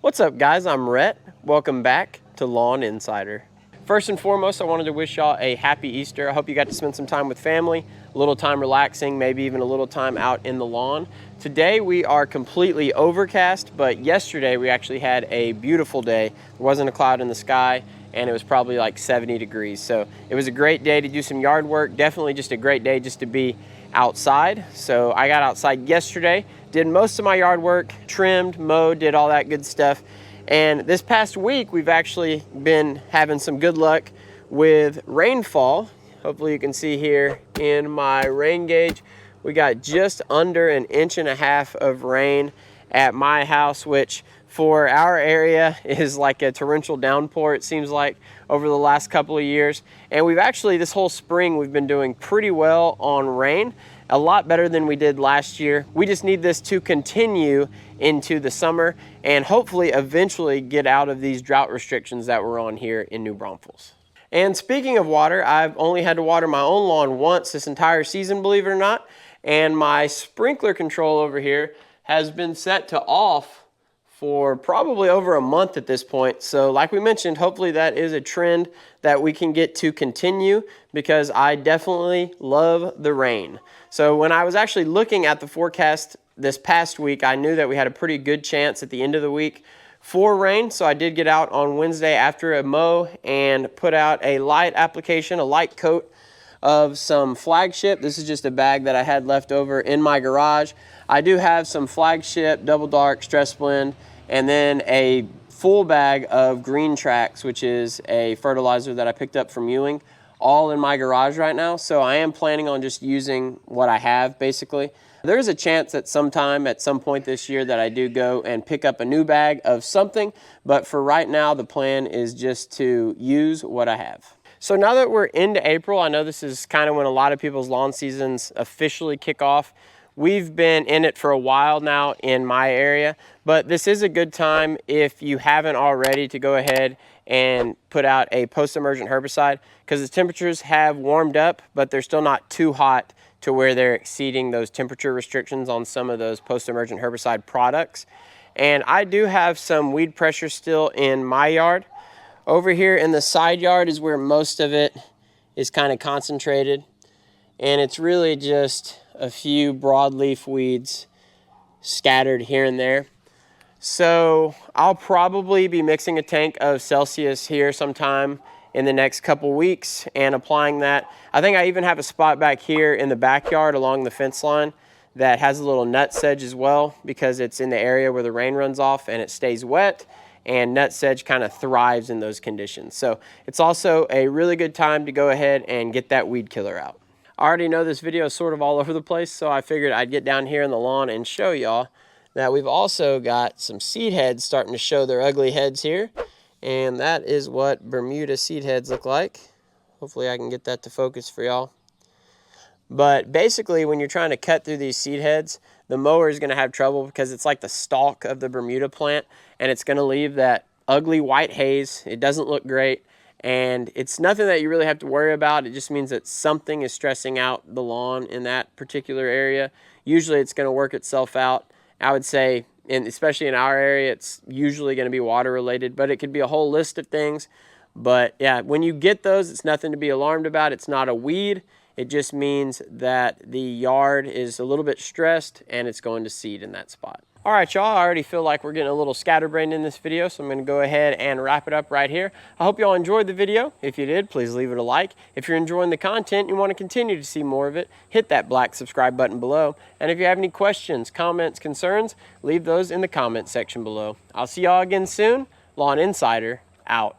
What's up, guys? I'm Rhett. Welcome back to Lawn Insider. First and foremost, I wanted to wish y'all a happy Easter. I hope you got to spend some time with family, a little time relaxing, maybe even a little time out in the lawn. Today we are completely overcast, but yesterday we actually had a beautiful day. There wasn't a cloud in the sky, and it was probably like 70 degrees. So it was a great day to do some yard work. Definitely just a great day just to be outside. So I got outside yesterday, did most of my yard work, trimmed, mowed, did all that good stuff. And this past week, we've actually been having some good luck with rainfall. Hopefully you can see here in my rain gauge, we got just under 1.5 inches of rain at my house, which for our area is like a torrential downpour, it seems like, over the last couple of years. And we've actually, this whole spring, we've been doing pretty well on rain, a lot better than we did last year. We just need this to continue into the summer and hopefully eventually get out of these drought restrictions that we're on here in New Braunfels. And speaking of water, I've only had to water my own lawn once this entire season, believe it or not. And my sprinkler control over here has been set to off for probably over a month at this point. So like we mentioned, hopefully that is a trend that we can get to continue, because I definitely love the rain. So when I was actually looking at the forecast this past week, I knew that we had a pretty good chance at the end of the week for rain. So I did get out on Wednesday after a mow and put out a light application, a light coat of some Flagship. This is just a bag that I had left over in my garage. I do have some Flagship Double Dark Stress Blend, and then a full bag of Green Tracks, which is a fertilizer that I picked up from Ewing, all in my garage right now. So I am planning on just using what I have, basically. There's a chance that sometime at some point this year that I do go and pick up a new bag of something, but for right now the plan is just to use what I have. So now that we're into April, I know this is kind of when a lot of people's lawn seasons officially kick off. We've been in it for a while now in my area, but this is a good time, if you haven't already, to go ahead and put out a post-emergent herbicide, because the temperatures have warmed up, but they're still not too hot to where they're exceeding those temperature restrictions on some of those post-emergent herbicide products. And I do have some weed pressure still in my yard. Over here in the side yard is where most of it is kind of concentrated, and it's really just a few broadleaf weeds scattered here and there. So I'll probably be mixing a tank of Celsius here sometime in the next couple weeks and applying that. I think I even have a spot back here in the backyard along the fence line that has a little nut sedge as well, because it's in the area where the rain runs off and it stays wet, and nut sedge kind of thrives in those conditions. So it's also a really good time to go ahead and get that weed killer out. I already know this video is sort of all over the place, so I figured I'd get down here in the lawn and show y'all that we've also got some seed heads starting to show their ugly heads here. And that is what Bermuda seed heads look like. Hopefully I can get that to focus for y'all. But basically, when you're trying to cut through these seed heads, the mower is going to have trouble, because it's like the stalk of the Bermuda plant, and it's going to leave that ugly white haze. It doesn't look great. And it's nothing that you really have to worry about. It just means that something is stressing out the lawn in that particular area. Usually it's going to work itself out. I would say, especially in our area, it's usually going to be water related, but it could be a whole list of things. But yeah, when you get those, it's nothing to be alarmed about. It's not a weed. It just means that the yard is a little bit stressed and it's going to seed in that spot. All right, y'all, I already feel like we're getting a little scatterbrained in this video, so I'm going to go ahead and wrap it up right here. I hope y'all enjoyed the video. If you did, please leave it a like. If you're enjoying the content and you want to continue to see more of it, hit that black subscribe button below. And if you have any questions, comments, concerns, leave those in the comment section below. I'll see y'all again soon. Lawn Insider, out.